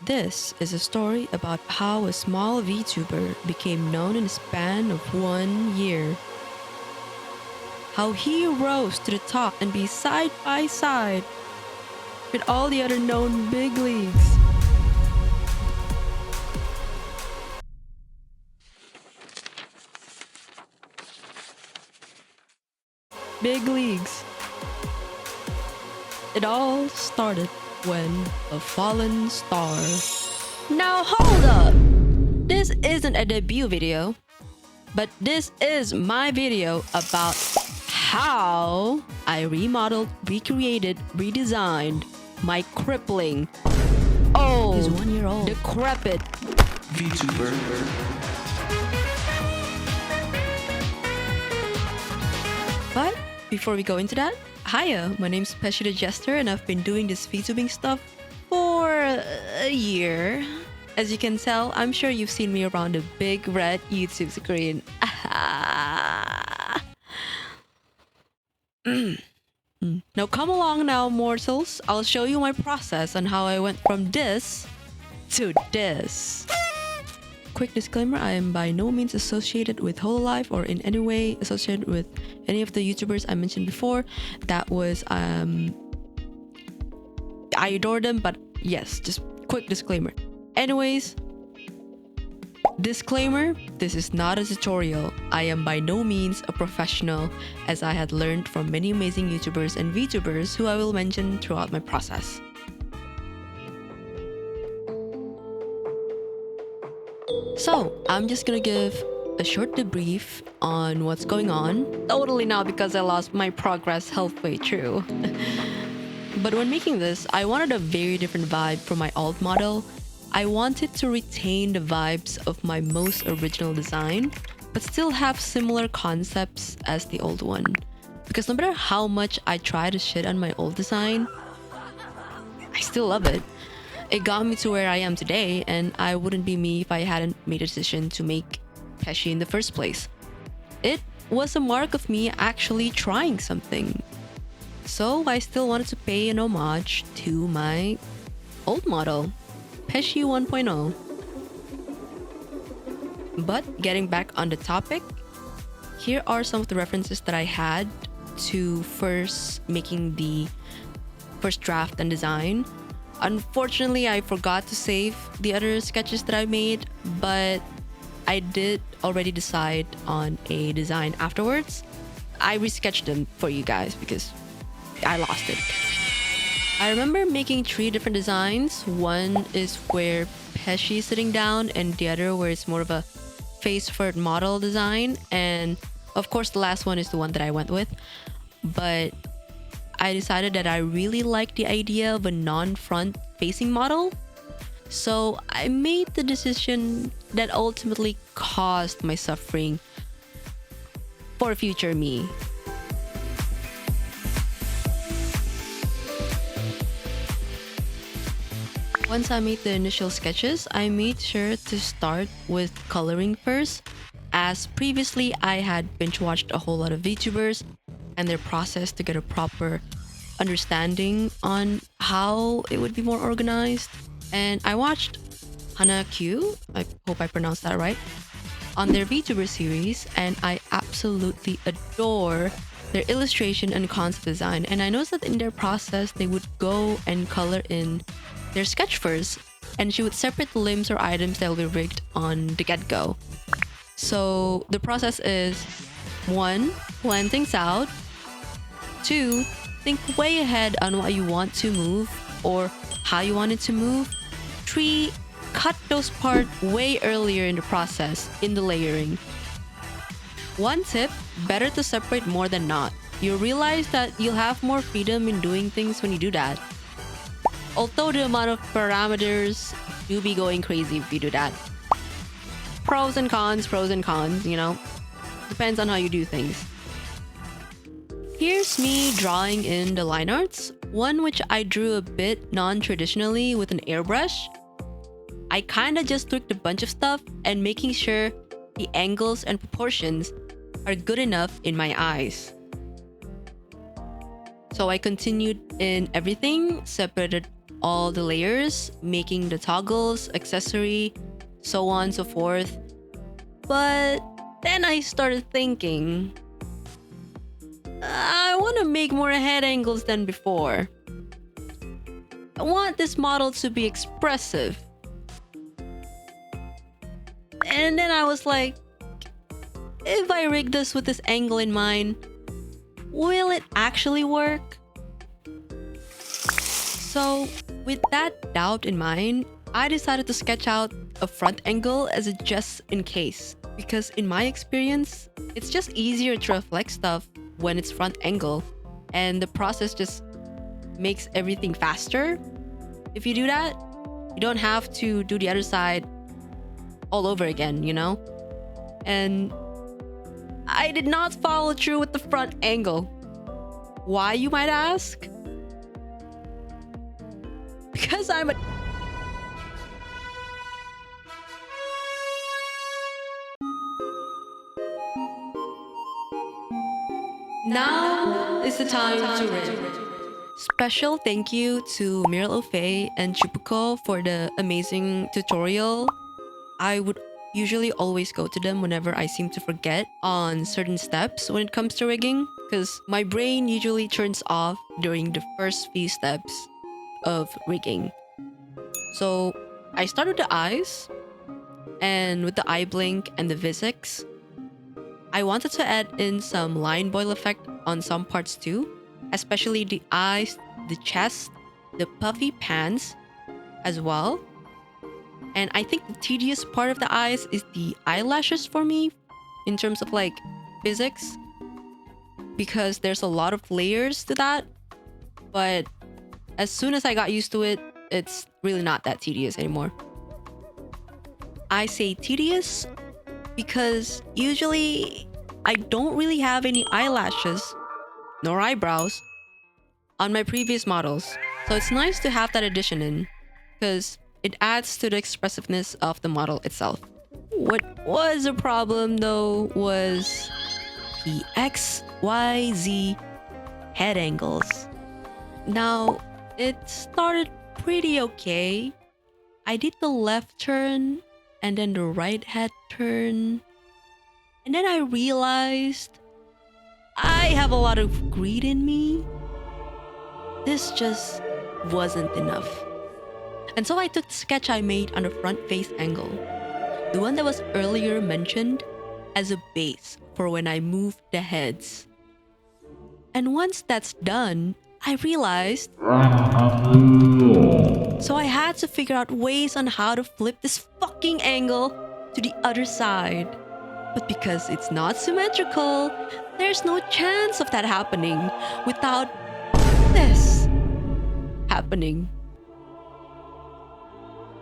This is a story about how a small VTuber became known in a span of 1 year. How he rose to the top and be side by side with all the other known big leagues. Big leagues. It all started when a fallen star. Now hold up! This isn't a debut video, but this is my video about how I remodeled, recreated, redesigned my crippling, old, 1-year-old, decrepit Vtuber. But before we go into that, hiya, my name's pescithejester and I've been doing this VTubing stuff for a year. As you can tell, I'm sure you've seen me around the big red YouTube screen. Now come along now, mortals. I'll show you my process on how I went from this to this. Quick disclaimer, I am by no means associated with Hololive or in any way associated with any of the YouTubers I mentioned before. That was, I adore them, but yes, just quick disclaimer. Anyways, disclaimer, this is not a tutorial. I am by no means a professional, as I had learned from many amazing YouTubers and VTubers who I will mention throughout my process. So, I'm just gonna give a short debrief on what's going on. Totally not because I lost my progress halfway through. But when making this, I wanted a very different vibe from my old model. I wanted to retain the vibes of my most original design, but still have similar concepts as the old one. Because no matter how much I try to shit on my old design, I still love it. It got me to where I am today, and I wouldn't be me if I hadn't made a decision to make Pesci in the first place. It was a mark of me actually trying something. So I still wanted to pay an homage to my old model, Pesci 1.0. But getting back on the topic, here are some of the references that I had to first making the first draft and design. Unfortunately, I forgot to save the other sketches that I made, but I did already decide on a design afterwards. I resketched them for you guys because I lost it. I remember making 3 different designs. One is where Pesci is sitting down, and the other where it's more of a face-first model design. And of course, the last one is the one that I went with. But I decided that I really liked the idea of a non-front facing model. So I made the decision that ultimately caused my suffering for future me. Once I made the initial sketches, I made sure to start with coloring first, as previously I had binge watched a whole lot of VTubers and their process to get a proper understanding on how it would be more organized. And I watched Hana Q, I hope I pronounced that right, on their VTuber series, and I absolutely adore their illustration and concept design. And I noticed that in their process, they would go and color in their sketch first, and she would separate the limbs or items that will be rigged on the get-go. So the process is 1, plan things out. 2, think way ahead on what you want to move or how you want it to move. 3, cut those parts way earlier in the process in the layering. One tip, better to separate more than not. You'll realize that you'll have more freedom in doing things when you do that. Although the amount of parameters do be going crazy if you do that. Pros and cons, you know. Depends on how you do things. Here's me drawing in the line arts, one which I drew a bit non-traditionally with an airbrush. I kinda just tweaked a bunch of stuff and making sure the angles and proportions are good enough in my eyes. So I continued in everything, separated all the layers, making the toggles, accessory, so on and so forth. But then I started thinking, I want to make more head angles than before. I want this model to be expressive. And then I was like, if I rig this with this angle in mind, will it actually work? So with that doubt in mind, I decided to sketch out a front angle as a just in case. Because in my experience, it's just easier to reflect stuff when it's front angle. And the process just makes everything faster. If you do that, you don't have to do the other side all over again, you know? And I did not follow through with the front angle. Why, you might ask? Because I'm a... Now is the time to rig. Special thank you to Miral Ofe and Chupuko for the amazing tutorial. I would usually always go to them whenever I seem to forget on certain steps when it comes to rigging, because my brain usually turns off during the first few steps of rigging. So I start with the eyes, and with the eye blink and the physics, I wanted to add in some line boil effect on some parts too, especially the eyes, the chest, the puffy pants as well. And I think the tedious part of the eyes is the eyelashes for me in terms of like physics, because there's a lot of layers to that. But as soon as I got used to it, it's really not that tedious anymore. I say tedious because usually I don't really have any eyelashes nor eyebrows on my previous models. So it's nice to have that addition in, because it adds to the expressiveness of the model itself. What was a problem though was the XYZ head angles. Now, it started pretty okay. I did the left turn and then the right head turn. And then I realized I have a lot of greed in me. This just wasn't enough. And so I took the sketch I made on the front face angle, the one that was earlier mentioned, as a base for when I moved the heads. And once that's done, I realized, so I had to figure out ways on how to flip this fucking angle to the other side. But because it's not symmetrical, there's no chance of that happening without this happening.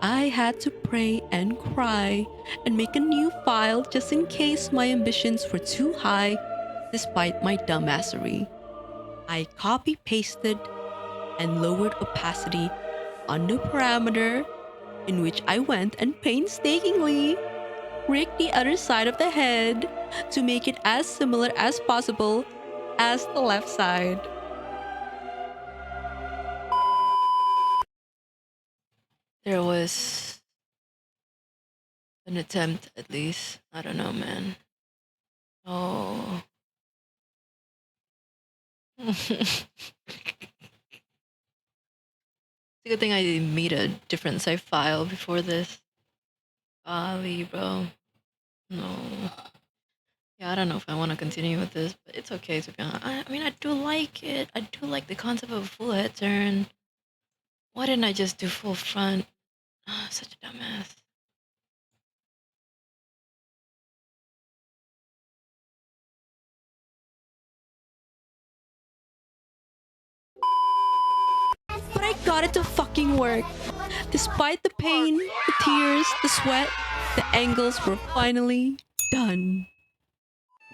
I had to pray and cry and make a new file just in case my ambitions were too high despite my dumbassery. I copy-pasted and lowered opacity on the parameter, in which I went and painstakingly rigged the other side of the head to make it as similar as possible as the left side. There was an attempt, at least. I don't know, man. Oh. It's a good thing I made a different save file before this. Golly, bro. No. Yeah, I don't know if I want to continue with this, but it's okay to be honest. I mean, I do like it. I do like the concept of a full head turn. Why didn't I just do full front? Ah, such a dumbass. But I got it to fucking work. Despite the pain, the tears, the sweat, the angles were finally done.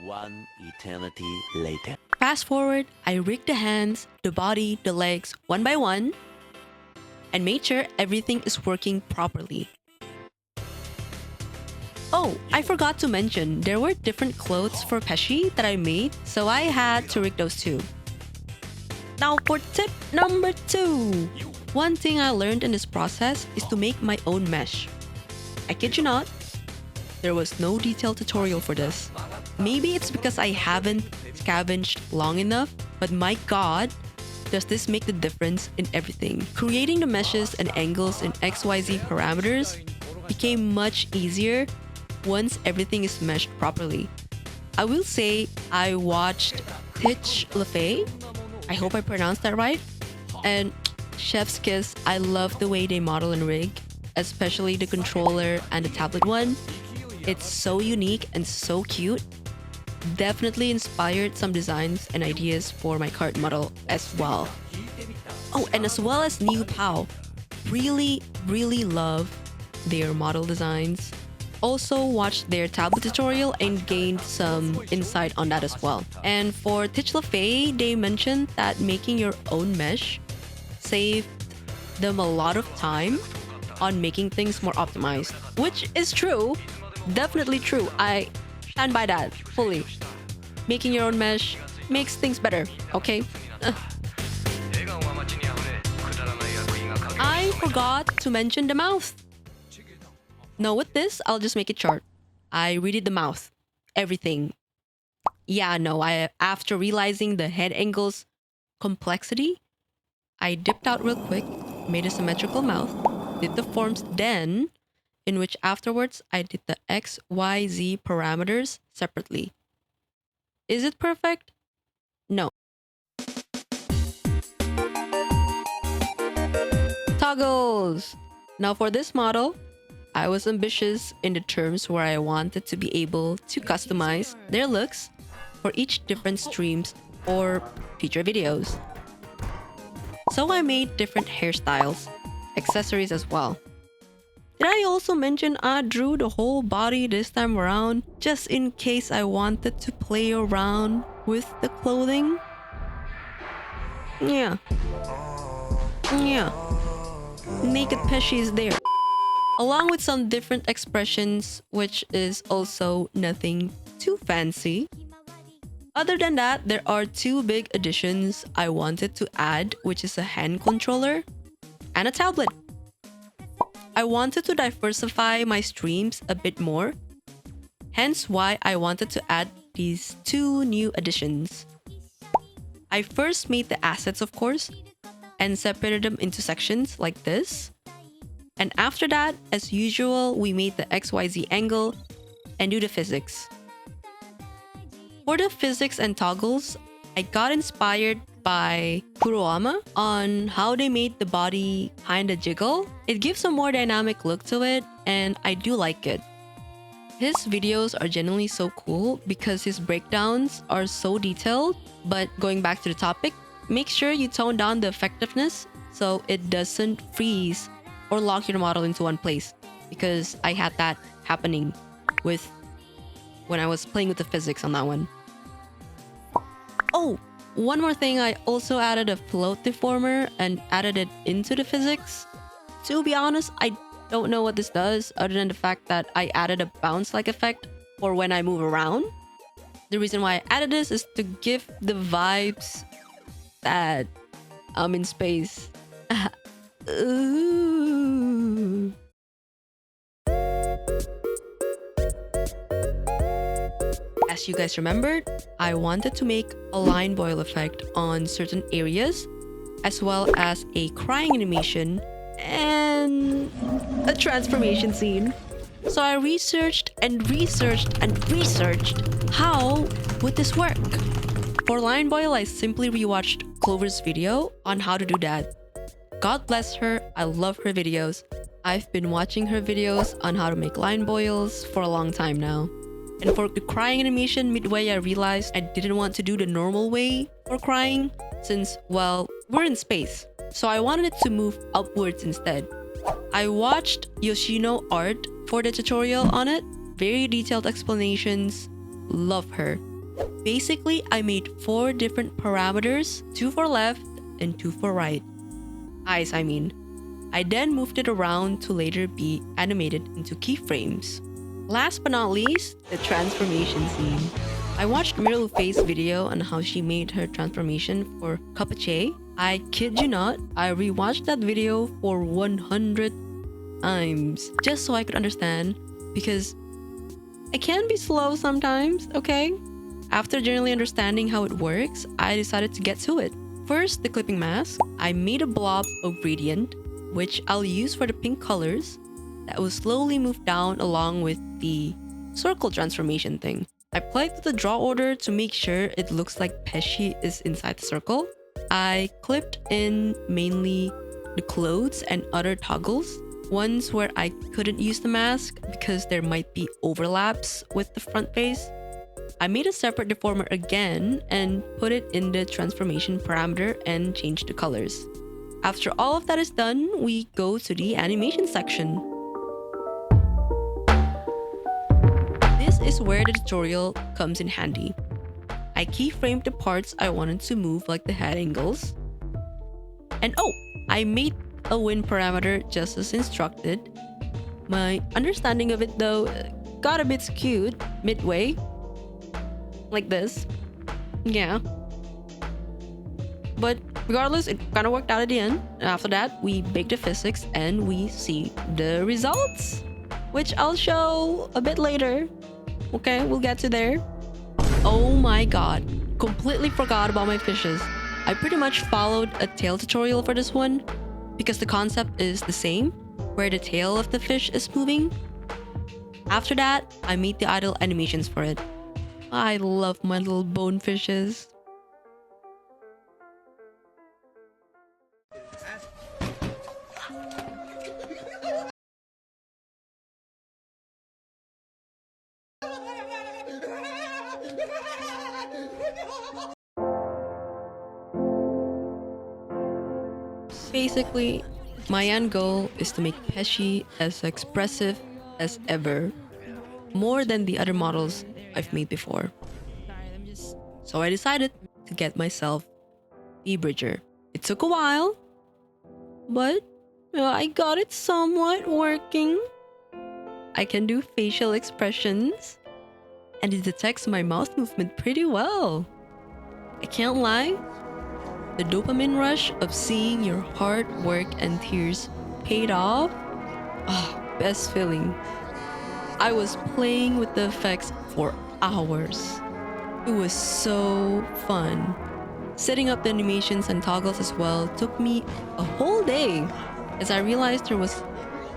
One eternity later. Fast forward, I rigged the hands, the body, the legs one by one, and made sure everything is working properly. Oh, I forgot to mention, there were different clothes for Pesci that I made, so I had to rig those too. Now for tip number 2. One thing I learned in this process is to make my own mesh. I kid you not, there was no detailed tutorial for this. Maybe it's because I haven't scavenged long enough, but my god, does this make the difference in everything. Creating the meshes and angles in XYZ parameters became much easier once everything is meshed properly. I will say I watched teehee, I hope I pronounced that right, and Chef's Kiss. I love the way they model and rig, especially the controller and the tablet one. It's so unique and so cute. Definitely inspired some designs and ideas for my current model as well. Oh, and as well as New Pao. Really love their model designs. Also watched their tablet tutorial and gained some insight on that as well. And for teehee, they mentioned that making your own mesh saved them a lot of time on making things more optimized, which is true. Definitely true. I stand by that fully. Making your own mesh makes things better, okay? I forgot to mention the mouth. No, with this, I'll just make it short. I redid the mouth. Everything. Yeah, no, after realizing the head angle's complexity, I dipped out real quick, made a symmetrical mouth, did the forms, then, in which afterwards I did the X, Y, Z parameters separately. Is it perfect? No. Toggles! Now for this model, I was ambitious in the terms where I wanted to be able to customize their looks for each different streams or future videos. So I made different hairstyles, accessories as well. Did I also mention I drew the whole body this time around just in case I wanted to play around with the clothing? Yeah. Naked Pesci is there. Along with some different expressions, which is also nothing too fancy. Other than that, there are two big additions I wanted to add, which is a hand controller and a tablet. I wanted to diversify my streams a bit more, hence why I wanted to add these two new additions. I first made the assets, of course, and separated them into sections like this. And after that, as usual, we made the XYZ angle and do the physics. For the physics and toggles, I got inspired by Kuroama on how they made the body kinda jiggle. It gives a more dynamic look to it, and I do like it. His videos are genuinely so cool because his breakdowns are so detailed. But going back to the topic, make sure you tone down the effectiveness so it doesn't freeze or lock your model into one place, because I had that happening with when I was playing with the physics on that one. Oh, one more thing, I also added a float deformer and added it into the physics. To be honest, I don't know what this does other than the fact that I added a bounce-like effect for when I move around. The reason why I added this is to give the vibes that I'm in space. Ooh. As you guys remembered, I wanted to make a line boil effect on certain areas, as well as a crying animation and a transformation scene. So I researched how would this work. For line boil, I simply rewatched Clover's video on how to do that. God bless her, I love her videos. I've been watching her videos on how to make line boils for a long time now. And for the crying animation, midway I realized I didn't want to do the normal way for crying since, well, we're in space. So I wanted it to move upwards instead. I watched Yoshino Art for the tutorial on it. Very detailed explanations. Love her. Basically, I made 4 different parameters, 2 for left and 2 for right. Eyes, I mean. I then moved it around to later be animated into keyframes. Last but not least, the transformation scene. I watched Myrtle Faye's video on how she made her transformation for Capache. I kid you not, I rewatched that video for 100 times just so I could understand, because I can be slow sometimes, okay? After generally understanding how it works, I decided to get to it. First, the clipping mask. I made a blob of gradient, which I'll use for the pink colors, that will slowly move down along with the circle transformation thing. I played with the draw order to make sure it looks like Pesci is inside the circle. I clipped in mainly the clothes and other toggles, ones where I couldn't use the mask because there might be overlaps with the front face. I made a separate deformer again and put it in the transformation parameter and changed the colors. After all of that is done, we go to the animation section. This is where the tutorial comes in handy. I keyframed the parts I wanted to move, like the head angles. And oh, I made a wind parameter just as instructed. My understanding of it though got a bit skewed midway. Like this. Yeah. But regardless, it kind of worked out at the end. And after that, we bake the physics and we see the results, which I'll show a bit later. Okay, we'll get to there. Oh my god, completely forgot about my fishes. I pretty much followed a tail tutorial for this one because the concept is the same, where the tail of the fish is moving. After that, I made the idle animations for it. I love my little bone fishes. Basically, my end goal is to make Pesci as expressive as ever, more than the other models I've made before. So I decided to get myself the bridger. It took a while, but I got it somewhat working. I can do facial expressions, and it detects my mouth movement pretty well. I can't lie. The dopamine rush of seeing your hard work and tears paid off? Ah, best feeling. I was playing with the effects for hours. It was so fun. Setting up the animations and toggles as well took me a whole day, as I realized there was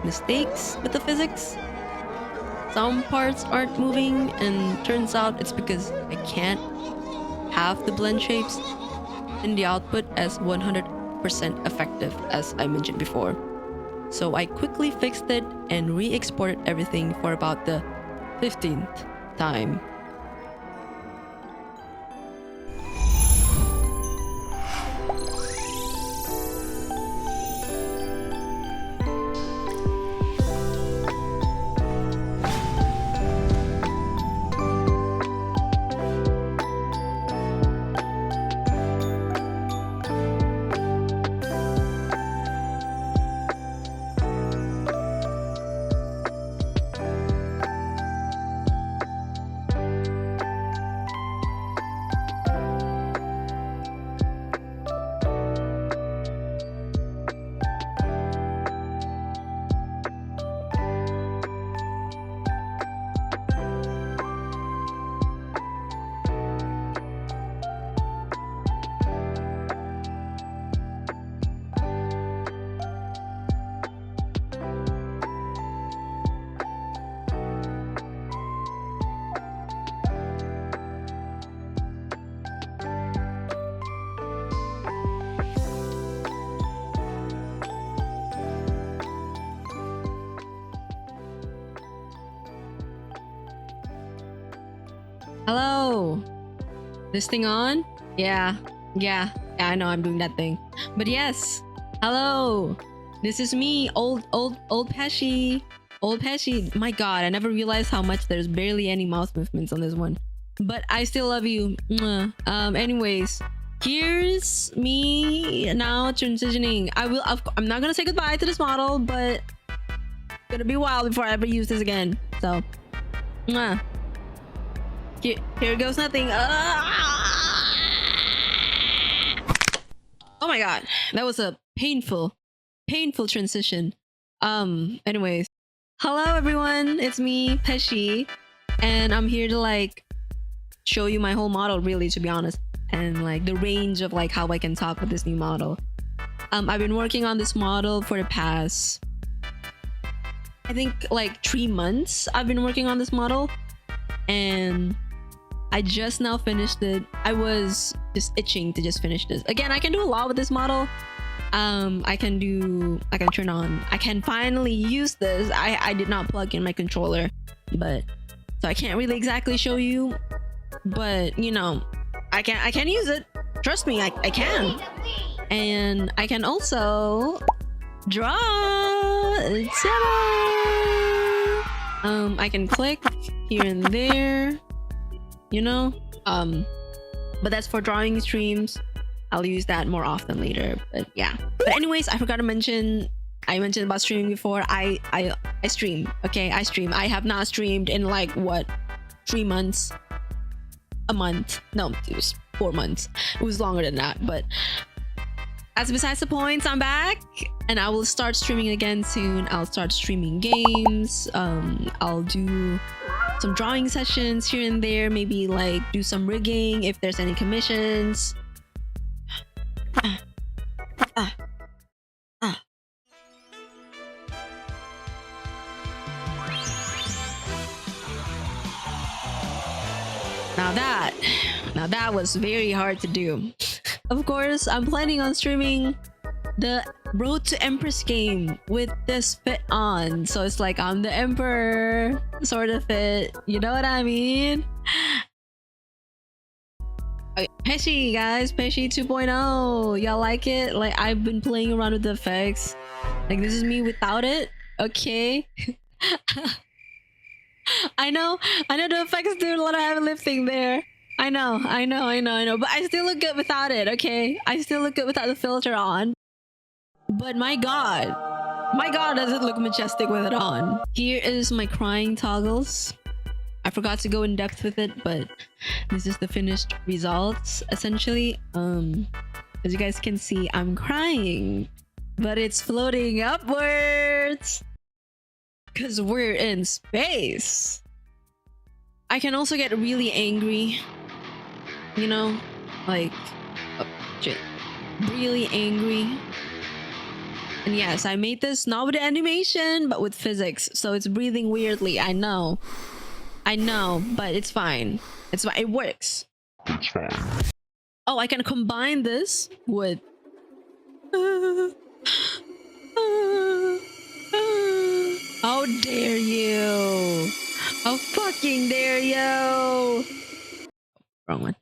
mistakes with the physics. Some parts aren't moving, and turns out it's because I can't have the blend shapes in the output as 100% effective, as I mentioned before. So I quickly fixed it and re-exported everything for about the 15th time. Hello. This thing on? Yeah, I know I'm doing that thing. But yes, hello. This is me, old Pesci. Old Pesci. My god, I never realized how much there's barely any mouth movements on this one. But I still love you. Mwah. Anyways, here's me now transitioning. I'm not gonna say goodbye to this model, but it's gonna be a while before I ever use this again. So, mwah. Here goes nothing. Oh my god, that was a painful transition. Anyways, hello everyone, it's me, Pesci, and I'm here to like show you my whole model, really, to be honest, and like the range of like how I can talk with this new model. I've been working on this model for the past, I think, like 3 months. I've been working on this model, and I just now finished it. I was just itching to just finish this. Again, I can do a lot with this model. I can finally use this. I did not plug in my controller, but so I can't really exactly show you, but you know, I can use it. Trust me, I can. And I can also draw. I can click here and there, you know, but that's for drawing streams. I'll use that more often later, but yeah. But anyways, I forgot to mention, I mentioned about streaming before. I stream, okay? I stream. I have not streamed in like what, 3 months, a month. No, it was 4 months. It was longer than that, but that's besides the point. I'm back and I will start streaming again soon. I'll start streaming games. I'll do some drawing sessions here and there, maybe like do some rigging if there's any commissions. Now that was very hard to do. Of course, I'm planning on streaming the Road to Empress game with this fit on, so it's like I'm the emperor sort of fit, you know what I mean? Okay, Pesci, guys, Pesci 2.0. Y'all like it? Like, I've been playing around with the effects. Like, this is me without it, okay? I know the effects do a lot of heavy lifting there. I know, but I still look good without it, okay? I still look good without the filter on. But my god, does it look majestic with it on. Here is my crying toggles. I forgot to go in depth with it, but this is the finished results, essentially. As you guys can see, I'm crying, but it's floating upwards because we're in space. I can also get really angry, you know, like, oh, shit, really angry. And yes, I made this not with animation, but with physics, so it's breathing weirdly. I know, but it's fine. It's fine. It works. It's fine. Oh, I can combine this with how dare you? How fucking dare you? Wrong one.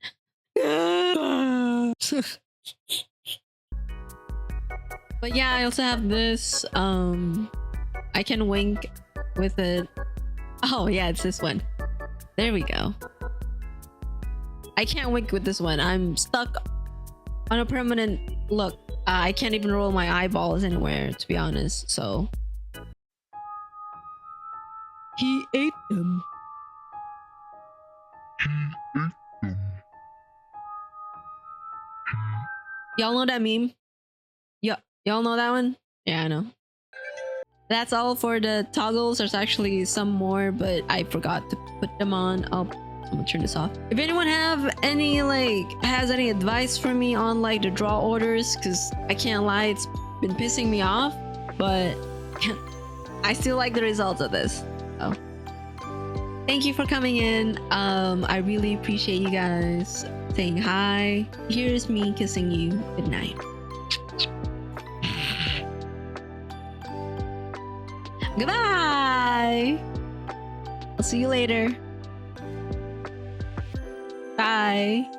But yeah, I also have this. I can wink with it. Oh yeah, it's this one. There we go. I can't wink with this one. I'm stuck on a permanent look. I can't even roll my eyeballs anywhere, to be honest. So he ate them. Y'all know that meme? Y'all know that one? Yeah, I know. That's all for the toggles. There's actually some more, but I forgot to put them on. I'm gonna turn this off. If anyone has any advice for me on like the draw orders, because I can't lie, it's been pissing me off, but I still like the results of this. So thank you for coming in. I really appreciate you guys saying hi. Here's me kissing you goodnight. Goodbye. I'll see you later. Bye.